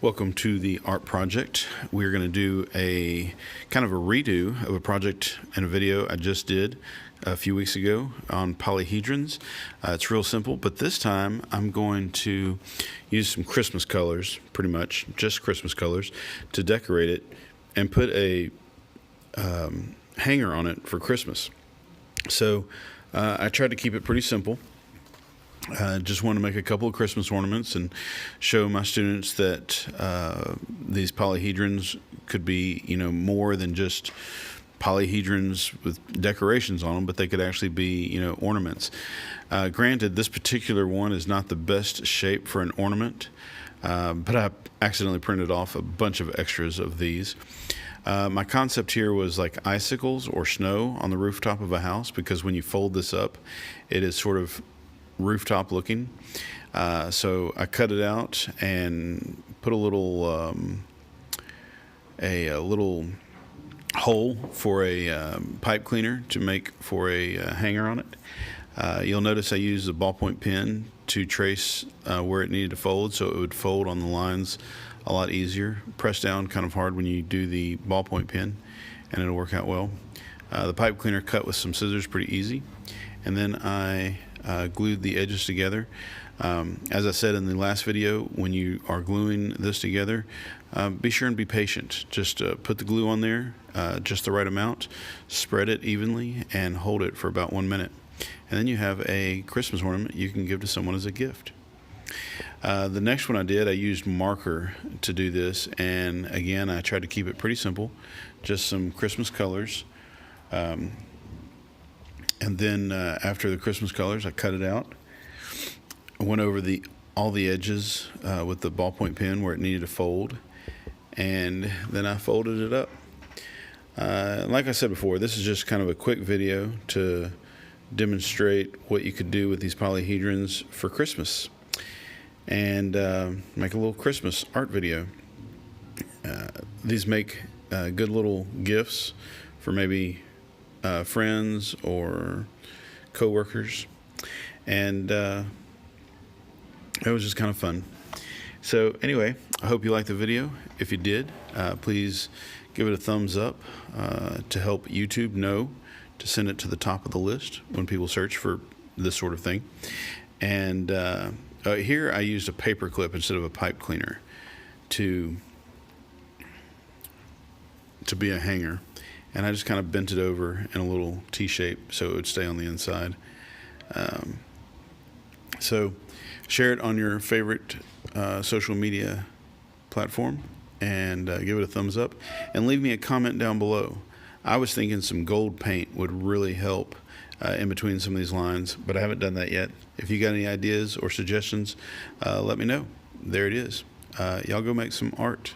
Welcome to the art project. We're going to do a kind of a redo of a project and a video I just did a few weeks ago on polyhedrons. It's real simple, but this time I'm going to use some Christmas colors, pretty much just Christmas colors, to decorate it and put a hanger on it for Christmas. So I tried to keep it pretty simple. Just want to make a couple of Christmas ornaments and show my students that these polyhedrons could be, more than just polyhedrons with decorations on them, but they could actually be, ornaments. Granted, this particular one is not the best shape for an ornament, but I accidentally printed off a bunch of extras of these. My concept here was like icicles or snow on the rooftop of a house, because when you fold this up, it is sort of rooftop looking. So I cut it out and put a little hole for a pipe cleaner to make for a hanger on it. You'll notice I used a ballpoint pen to trace where it needed to fold, so it would fold on the lines a lot easier. Press down kind of hard when you do the ballpoint pen and it'll work out well. The pipe cleaner cut with some scissors pretty easy, and then I glued the edges together. As I said in the last video, when you are gluing this together, be sure and be patient. Just put the glue on there, just the right amount, spread it evenly, and hold it for about 1 minute. And then you have a Christmas ornament you can give to someone as a gift. The next one I used marker to do this, and again I tried to keep it pretty simple, just some Christmas colors. And then after the Christmas colors, I cut it out. I went over all the edges with the ballpoint pen where it needed to fold, and then I folded it up. Like I said before, this is just kind of a quick video to demonstrate what you could do with these polyhedrons for Christmas, and make a little Christmas art video. These make good little gifts for maybe friends or co-workers, and it was just kind of fun. So anyway, I hope you liked the video. If you did, please give it a thumbs up to help YouTube know to send it to the top of the list when people search for this sort of thing. And here I used a paper clip instead of a pipe cleaner to be a hanger. And I just kind of bent it over in a little T shape so it would stay on the inside. So share it on your favorite social media platform, and give it a thumbs up, and leave me a comment down below. I was thinking some gold paint would really help in between some of these lines, but I haven't done that yet. If you got any ideas or suggestions, let me know. There it is. Y'all go make some art.